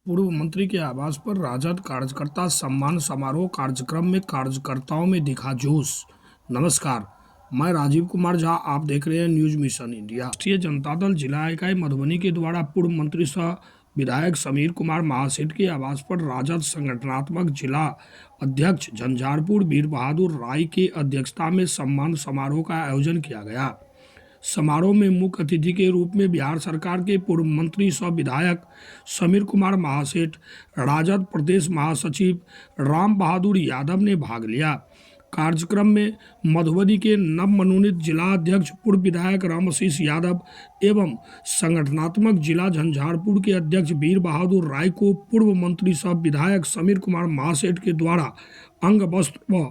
पूर्व मंत्री के आवास पर राजद कार्यकर्ता सम्मान समारोह कार्यक्रम में कार्यकर्ताओं में दिखा जोश। नमस्कार, मैं राजीव कुमार झा, आप देख रहे हैं न्यूज मिशन इंडिया। राष्ट्रीय जनता दल जिला इकाई मधुबनी के द्वारा पूर्व मंत्री सह विधायक समीर कुमार महासेठ के आवास पर राजद संगठनात्मक जिला अध्यक्ष झंझारपुर वीर बहादुर राय की अध्यक्षता में सम्मान समारोह का आयोजन किया गया। समारोह में मुख्य अतिथि के रूप में बिहार सरकार के पूर्व मंत्री सह विधायक समीर कुमार महासेठ, राजद प्रदेश महासचिव राम बहादुर यादव ने भाग लिया। कार्यक्रम में मधुबनी के नवमनोनीत जिला अध्यक्ष पूर्व विधायक रामाशीष यादव एवं संगठनात्मक जिला झंझारपुर के अध्यक्ष वीर बहादुर राय को पूर्व मंत्री सह विधायक समीर कुमार महासेठ के द्वारा अंग वस्त्र व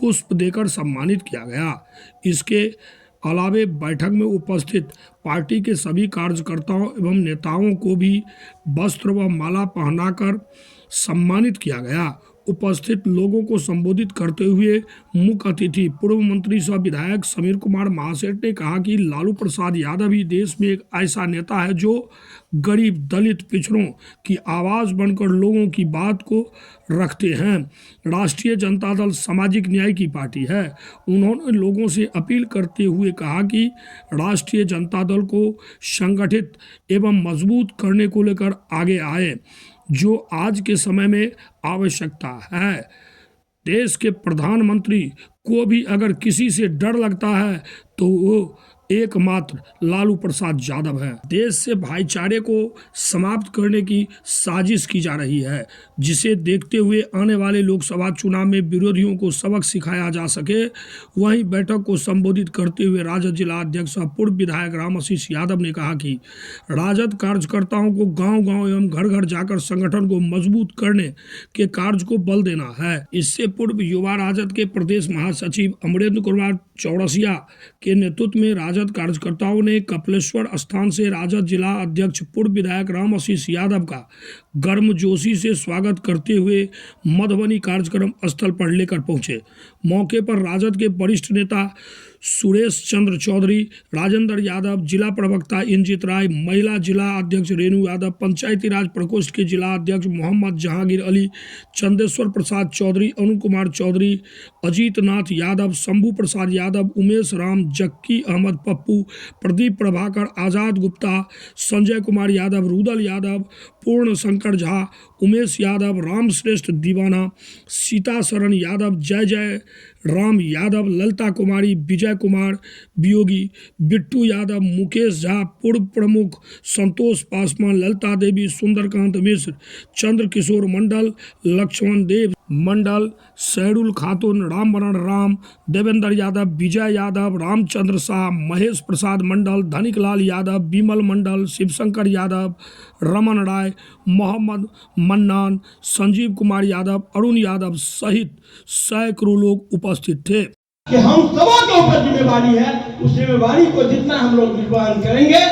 पुष्प देकर सम्मानित किया गया। इसके अलावे बैठक में उपस्थित पार्टी के सभी कार्यकर्ताओं एवं नेताओं को भी वस्त्र व माला पहनाकर सम्मानित किया गया। उपस्थित लोगों को संबोधित करते हुए मुख्य अतिथि पूर्व मंत्री सह विधायक समीर कुमार महासेठ ने कहा कि लालू प्रसाद यादव ही देश में एक ऐसा नेता है जो गरीब, दलित, पिछड़ों की आवाज़ बनकर लोगों की बात को रखते हैं। राष्ट्रीय जनता दल सामाजिक न्याय की पार्टी है। उन्होंने लोगों से अपील करते हुए कहा कि राष्ट्रीय जनता दल को संगठित एवं मजबूत करने को लेकर आगे आए, जो आज के समय में आवश्यकता है। देश के प्रधानमंत्री को भी अगर किसी से डर लगता है तो वो एकमात्र लालू प्रसाद यादव है। देश से भाईचारे को समाप्त करने की साजिश की जा रही है, जिसे देखते हुए आने वाले लोकसभा चुनाव में विरोधियों को सबक सिखाया जा सके। वहीं बैठक को संबोधित करते हुए राजद जिला अध्यक्ष पूर्व विधायक रामाशीष यादव ने कहा कि राजद कार्यकर्ताओं को गांव-गांव एवं घर-घर जाकर संगठन को मजबूत करने के कार्य को बल देना है। इससे पूर्व युवा राजद के प्रदेश महासचिव अमरेंद्र कुमार चौरसिया के नेतृत्व में राजद कार्यकर्ताओं ने कपिलेश्वर स्थान से राजद जिला अध्यक्ष पूर्व विधायक रामाशीष यादव का गर्मजोशी से स्वागत करते हुए मधुबनी कार्यक्रम स्थल पर लेकर पहुंचे। मौके पर राजद के वरिष्ठ नेता सुरेश चंद्र चौधरी, राजेंद्र यादव, जिला प्रवक्ता इंजित राय, महिला जिला अध्यक्ष रेणु यादव, पंचायती राज प्रकोष्ठ के जिला अध्यक्ष मोहम्मद जहांगीर अली, चंदेश्वर प्रसाद चौधरी, अरुण कुमार चौधरी, अजीत नाथ यादव, शंभू प्रसाद यादव, उमेश राम, जक्की अहमद पप्पू, प्रदीप प्रभाकर, आजाद गुप्ता, संजय कुमार यादव, रुदल यादव, पूर्ण शंकर झा, उमेश यादव, राम श्रेष्ठ दीवाना, सीता शरण यादव, जय जय राम यादव, ललिता कुमारी, विजय कुमार वियोगी, बिट्टू यादव, मुकेश झा, पूर्व प्रमुख संतोष पासवान, ललिता देवी, सुंदरकांत मिश्र, चंद्र किशोर मंडल, लक्ष्मण देव मंडल, सैरुल खातून, रामवरण राम, देवेंद्र यादव, विजय यादव, रामचंद्र शाह, महेश प्रसाद मंडल, धनिकलाल यादव, विमल मंडल, शिवशंकर यादव, रमन राय, मोहम्मद मन्नान, संजीव कुमार यादव, अरुण यादव सहित सैकड़ों लोग उपस्थित थे। कि हम सबों के ऊपर जिम्मेवारी है, उस जिम्मेवारी को जितना हम लोग निर्वहन करेंगे।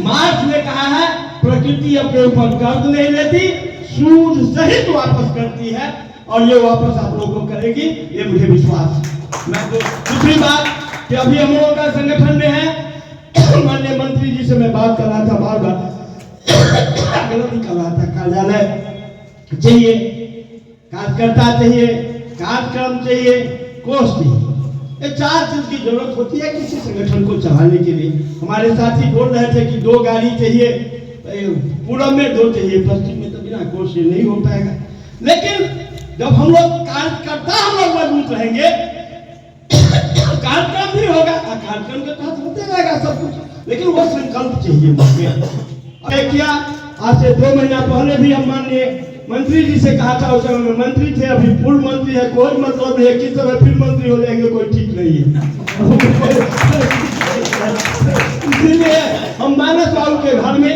मार्क्स ने कहा है प्रकृति अपने ऊपर कर्ज नहीं लेती, सूद सहित वापस करती है, और ये वापस आप लोगों को करेगी, ये मुझे विश्वास है। मैं दूसरी बात कि अभी हम लोगों का संगठन में है, माननीय मंत्री जी से मैं बात कर रहा था, बार बार गलती कर रहा था, कार्यालय चाहिए, कार्यकर्ता चाहिए, कार्यक्रम चाहिए, कोष चाहिए। ये चार चीज की जरूरत होती है किसी संगठन को चलाने के लिए। हमारे साथी बोल रहे थे कि 2 गाड़ी चाहिए, पूरब में 2 चाहिए, पश्चिम में तो बिना कोष से नहीं हो पाएगा। लेकिन जब हम लोग कार्यकर्ता हम लोग मजबूत रहेंगे, कार्यक्रम भी होगा, कार्यक्रम के तहत होते रहेगा सब कुछ, लेकिन वो संकल्प चाहिए मुझे। क्या आज से 2 महीना पहले भी हम माननीय मंत्री जी से कहा था, उस समय में मंत्री थे, अभी पूर्व मंत्री है, कोई मतलब नहीं है, किस समय फिर मंत्री हो जाएंगे कोई ठीक नहीं है। इसीलिए हम मानस बाबू के घर में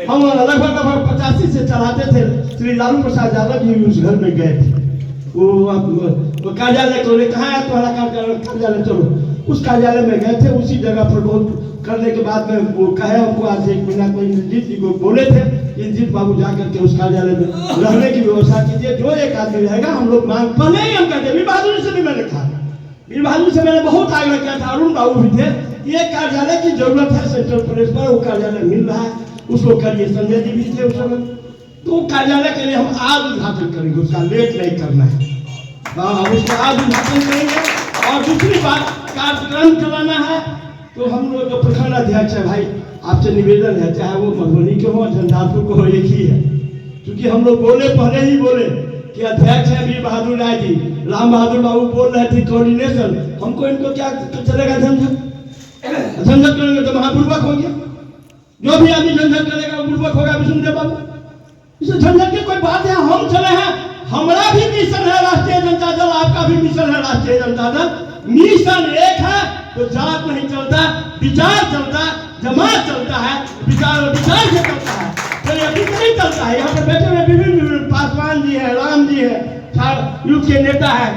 हम लगभग 85 से चलाते थे। श्री लालू प्रसाद यादव जी उस घर में गए थे, वो कार्यालय को कहा है तुम्हारा कार्यालय, चलो उस कार्यालय में गए थे। उसी जगह पर बहुत करने के बाद में वो कहे हमको आज 1 महीना कोई इंद्रजीत जी को बोले थे, इंद्रजीत बाबू जाकर के उस कार्यालय में रहने की व्यवस्था कीजिए, जो एक आदमी रहेगा हम लोग मांग पहले ही हम कहते। वीर बहादुर से भी मैंने कहा, वीर बहादुर से मैंने बहुत आग्रह किया था, अरुण बाबू भी थे, ये कार्यालय की जरूरत है सेंट्रल प्रेस पर, वो कार्यालय मिल रहा है, उसको करिए। संजय जी भी थे उस समय, तो कार्यालय के लिए हम आज उद्घाटन करेंगे, उसका लेट नहीं करना है। उसका आज उद्घाटन करेंगे। और दूसरी बात, कार्यक्रम चलाना है तो हम लोग जो प्रखंड अध्यक्ष है भाई, आपसे निवेदन है, चाहे वो मधुबनी के हो झंझारपुर को हो, एक ही है। क्योंकि हम लोग बोले, पहले ही बोले कि अध्यक्ष है वीर बहादुर राय जी, राम बहादुर बाबू बोल रहे थे कोऑर्डिनेशन, हमको इनको क्या चलेगा झंझट। झंझट करेंगे तो महापूर्वक हो गया। जो भी आदमी झंझट करेगा वो पूर्वक होगा विष्णुदेव बाबू। इसे झंझट की कोई बात है, हम चले हैं, हमारा भी मिशन है राष्ट्रीय जनता दल, आपका भी मिशन है राष्ट्रीय जनता दल। मिशन एक है तो जात नहीं चलता, विचार चलता, जमात चलता है, विचार से चलता है, तो अभी नहीं चलता है। यहाँ पर बैठे हुए विभिन्न पासवान जी है, राम जी है, युग के नेता है,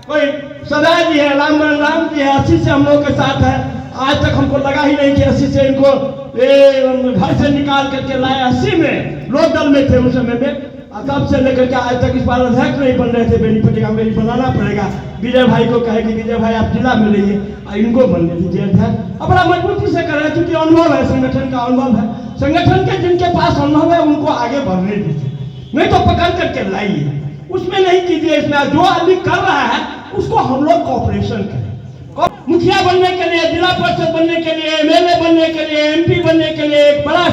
कोई सदाय जी है, राम जी है, 80 से हम लोग के साथ है। आज तक हमको लगा ही नहीं कि 80 से इनको घर से निकाल करके लाया। 80 में लोग दल में थे उस समय में, तब से लेकर के आज तक इस बार अध्यक्ष नहीं बन रहे थे। बेनीपट्टी मेरी बनाना पड़ेगा। विजय भाई को कहे कि विजय भाई आप जिला में रहिए, इनको बनने दीजिए अध्यक्ष। अब बड़ा मजबूती से कर रहे हैं, क्योंकि अनुभव है, संगठन का अनुभव है। संगठन के जिनके पास अनुभव है उनको आगे बढ़ने दीजिए, नहीं तो पकड़ करके लाइए, उसमें नहीं कीजिए। इसमें जो आदमी कर रहा है उसको हम लोग कॉपरेशन करें। मुखिया बनने के लिए, जिला परिषद बनने के लिए, एमएलए बनने के लिए, एमपी बनने के लिए एक बड़ा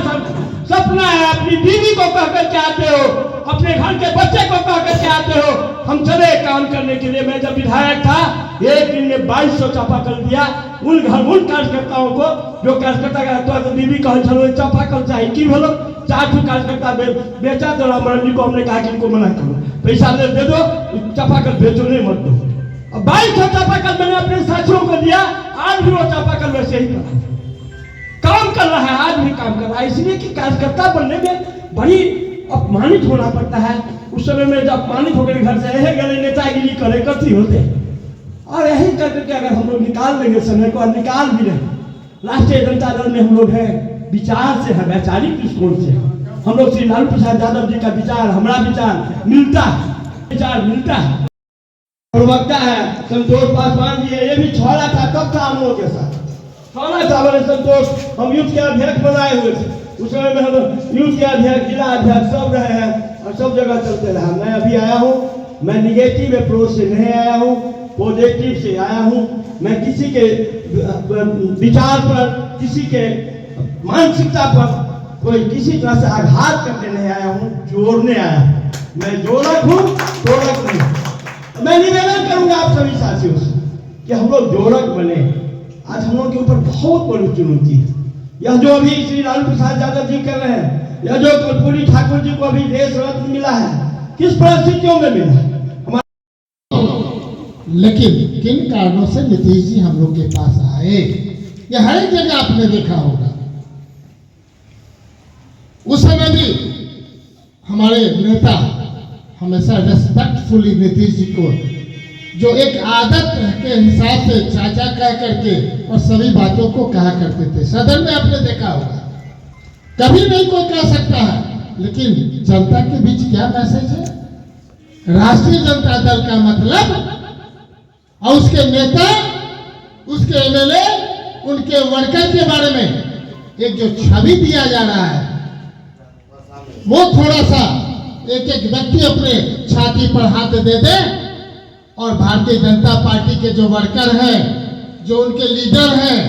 सपना है। अपनी बीवी को कह करके आते हो, अपने घर के बच्चे को कह करके आते हो, हम चले काम करने के लिए। मैं जब विधायक था, एक दिन में 2200 चापाकल दिया उन कार्यकर्ताओं को, जो कार्यकर्ता तो बीवी कह चलो चापाकल चाहिए की बोलो, 4 कार्यकर्ता बेचा तो रामरण जी को हमने कहा कि इनको मना करो, पैसा दे दो, चापाकल बेचो नहीं मत दो। 2200 चापाकल मैंने अपने साथियों को दिया, आज भी वो चापाकल वैसे ही काम कर रहा है, आज भी काम कर रहा है। इसलिए कि कार्यकर्ता बनने में बड़ी अपमानित होना पड़ता है। उस समय में जब अपमानित हो गए घर से, यही गले नेतागिरी करे करती होते, और यही करके अगर हम लोग निकाल लेंगे समय को, और निकाल भी रहे। राष्ट्रीय जनता दल में हम लोग हैं, विचार से है, वैचारिक दृष्टिकोण से हम लोग श्री लालू प्रसाद यादव जी का विचार, हमारा विचार मिलता है, विचार मिलता है। प्रवक्ता है संतोष पासवान जी है, ये भी छोड़ा था, तब था हम लोग के साथ छोड़ा था। मैंने संतोष, हम युद्ध के अध्यक्ष बनाए हुए थे उस समय में, हम युद्ध के अध्यक्ष, जिला अध्यक्ष सब रहे हैं और सब जगह चलते रहा। मैं अभी आया हूँ, मैं निगेटिव अप्रोच से नहीं आया हूँ, पॉजिटिव से आया हूँ। मैं किसी के विचार पर, किसी के मानसिकता पर कोई किसी तरह से आघात करने नहीं आया हूँ, जोड़ने आया हूँ। मैं जोड़क हूँ, तोड़क नहीं। मैं निवेदन करूंगा आप सभी साथियों से कि हम लोग जोड़क बने। आज हम लोग के ऊपर बहुत बड़ी चुनौती है। यह जो अभी श्री लालू प्रसाद यादव जी कर रहे हैं, यह जो कर्पूरी ठाकुर जी को अभी देश रत्न मिला है, किस परिस्थितियों में मिला है? लेकिन किन कारणों से नीतीश जी हम लोग के पास आए, यह हर एक जगह आपने देखा होगा। उस समय भी हमारे नेता हमेशा रेस्पेक्टफुली नीतीश जी को, जो एक आदत के हिसाब से चाचा कह करके और सभी बातों को कहा करते थे। सदन में आपने देखा होगा, कभी नहीं कोई कह सकता है, लेकिन जनता के बीच क्या मैसेज है? राष्ट्रीय जनता दल का मतलब और उसके नेता, उसके एमएलए, उनके वर्कर के बारे में एक जो छवि दिया जा रहा है, वो थोड़ा सा एक एक व्यक्ति अपने छाती पर हाथ दे दे और भारतीय जनता पार्टी के जो वर्कर हैं, जो उनके लीडर हैं,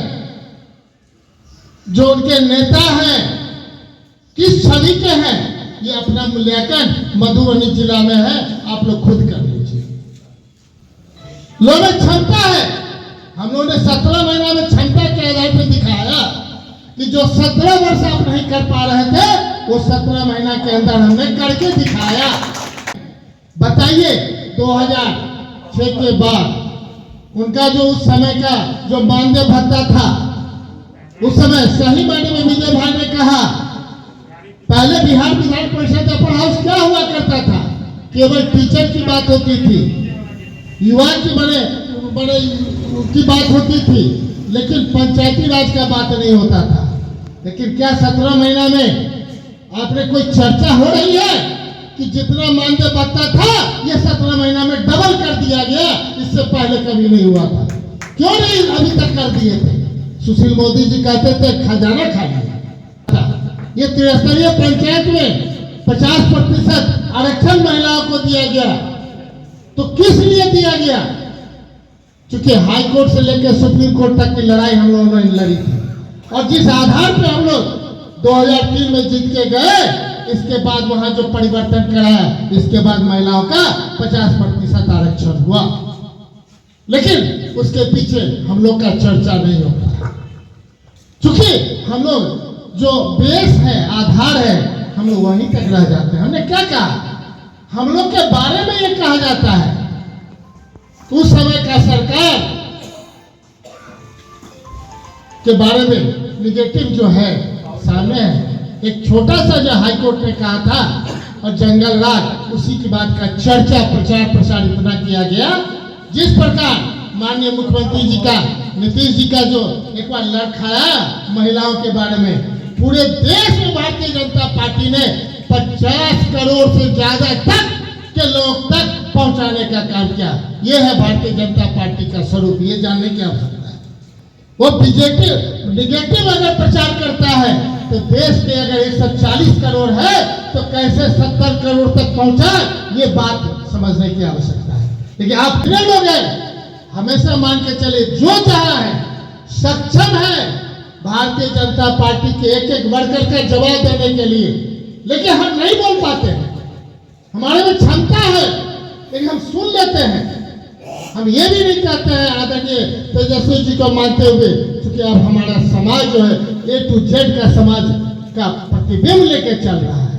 जो उनके नेता हैं, किस छवि के हैं, ये अपना मूल्यांकन मधुबनी जिला में है, आप लोग खुद कर लीजिए। लोगों में क्षमता है, हम लोगों ने 17 महीना में क्षमता के आधार पर दिखाया कि जो 17 वर्ष आप नहीं कर पा रहे थे, वो 17 महीना के अंदर हमने करके दिखाया। बताइए 2006 के बाद उनका जो उस समय का जो मानदेय भत्ता था, उस समय सही मायने में विजय भाई ने कहा, पहले बिहार विधान परिषद अपर हाउस क्या हुआ करता था, केवल टीचर की बात होती थी, युवा की बड़े की बात होती थी, लेकिन पंचायती राज का बात नहीं होता था। लेकिन क्या 17 महीना में आपने कोई चर्चा हो रही है कि जितना मानदेय भत्ता था ये 17 महीना में डबल कर दिया गया? इससे पहले कभी नहीं हुआ था। क्यों नहीं अभी तक कर दिए थे? सुशील मोदी जी कहते थे खजाना खा लिया। ये त्रिस्तरीय पंचायत में 50% आरक्षण महिलाओं को दिया गया, तो किस लिए दिया गया? क्योंकि हाई कोर्ट से लेकर सुप्रीम कोर्ट तक की लड़ाई हम लोगों ने लड़ी थी, और जिस आधार पे हम लोग 2003 में जीत के गए, इसके बाद वहां जो परिवर्तन कराया, इसके बाद महिलाओं का 50% आरक्षण हुआ। लेकिन उसके पीछे हम लोग का चर्चा नहीं होता, क्योंकि हम लोग जो बेस है, आधार है, हम लोग वहीं तक रह जाते हैं। हमने क्या कहा? हम लोग के बारे में ये कहा जाता है, उस समय का सरकार के बारे में निगेटिव जो है सामने है। एक छोटा सा जो हाईकोर्ट ने कहा था और जंगल राज, उसी की बात का चर्चा प्रचार प्रसार इतना किया गया, जिस प्रकार माननीय मुख्यमंत्री जी का, नीतीश जी का जो एक बार लड़खड़ाया महिलाओं के बारे में, पूरे देश में भारतीय जनता पार्टी ने 50 करोड़ से ज्यादा तक के लोग तक पहुंचाने का काम किया। यह है भारतीय जनता पार्टी का स्वरूप। ये जानने की आवश्यकता है। वो बीजेपी निगेटिव अगर प्रचार करता है तो देश के अगर 140 करोड़ है तो कैसे 70 करोड़ तक पहुंचा, ये बात समझने की आवश्यकता है। लेकिन आप कितने लोग हैं, हमेशा मान के चले, जो चाहा है, सक्षम है भारतीय जनता पार्टी के एक एक वर्कर का जवाब देने के लिए, लेकिन हम नहीं बोल पाते हैं। हमारे में क्षमता है, लेकिन हम सुन लेते हैं। हम ये भी नहीं कहते हैं आदरणीय तेजस्वी जी को मानते हुए, क्योंकि अब हमारा समाज जो है A to Z का समाज का प्रतिबिंब लेके चल रहा है।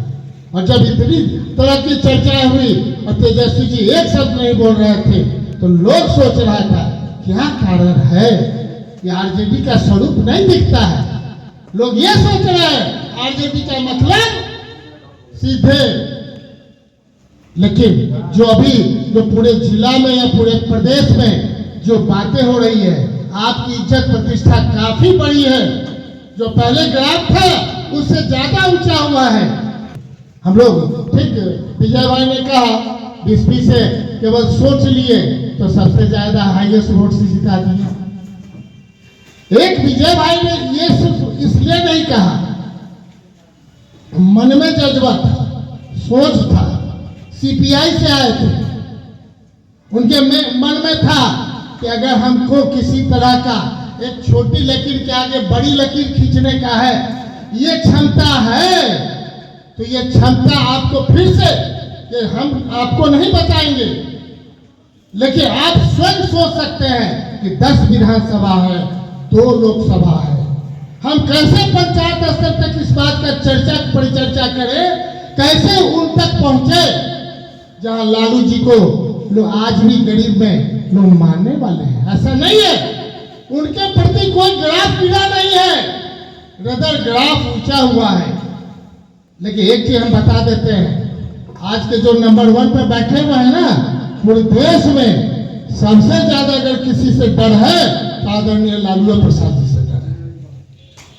और जब इतनी तरह की चर्चाएं हुई और तेजस्वी जी एक शब्द नहीं बोल रहे थे, तो लोग सोच रहा था क्या कारण है, ये आरजेडी का स्वरूप नहीं दिखता है। लोग ये सोच रहे हैं आरजेडी का मतलब सीधे, लेकिन जो अभी जो पूरे जिला में या पूरे प्रदेश में जो बातें हो रही है, आपकी इज्जत प्रतिष्ठा काफी बड़ी है। जो पहले ग्राफ था उससे ज्यादा ऊंचा हुआ है। हम लोग ठीक विजय भाई ने कहा 20 से केवल सोच लिए तो सबसे ज्यादा हाईएस्ट वोट से जिता दिया। एक विजय भाई ने ये सिर्फ इसलिए नहीं कहा, मन में जज्बा था, सोच था, सीपीआई से आए थे, उनके मन में था कि अगर हमको किसी तरह का एक छोटी लकीर के आगे बड़ी लकीर खींचने का है, ये क्षमता है, तो ये क्षमता आपको फिर से, कि हम आपको नहीं बताएंगे, लेकिन आप स्वयं सोच सकते हैं कि 10 विधानसभा है, 2 लोकसभा है, हम कैसे पंचायत स्तर तक इस बात का चर्चा परिचर्चा करें, कैसे उन तक पहुंचे जहां लालू जी को लोग आज भी गरीब में लोग मानने वाले हैं। ऐसा नहीं है, उनके प्रति कोई ग्राफ गिरा नहीं है, रदर ग्राफ ऊंचा हुआ है। लेकिन एक चीज हम बता देते हैं, आज के जो नंबर 1 पे बैठे हुए हैं ना, पूरे देश में सबसे ज्यादा अगर किसी से डर है तो आदरणीय लालू प्रसाद जी से डर है,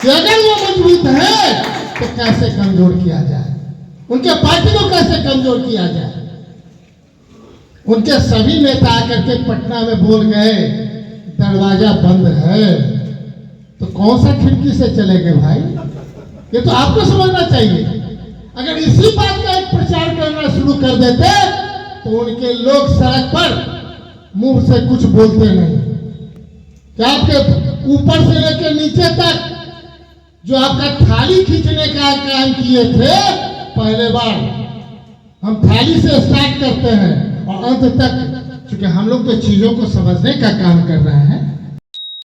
कि अगर वो मजबूत है तो कैसे कमजोर किया जाए, उनके पार्टी को कैसे कमजोर किया जाए। उनके सभी नेता आकर के पटना में बोल गए दरवाजा बंद है, तो कौन सा खिड़की से चलेंगे भाई, ये तो आपको समझना चाहिए। अगर इसी बात का एक प्रचार करना शुरू कर देते तो उनके लोग सड़क पर मुंह से कुछ बोलते नहीं। क्या आपके ऊपर से लेकर नीचे तक जो आपका थाली खींचने का काम किए थे, पहले बार हम थाली से स्टार्ट करते हैं और अंत तक, क्योंकि हम लोग तो चीजों को समझने का काम कर रहे हैं।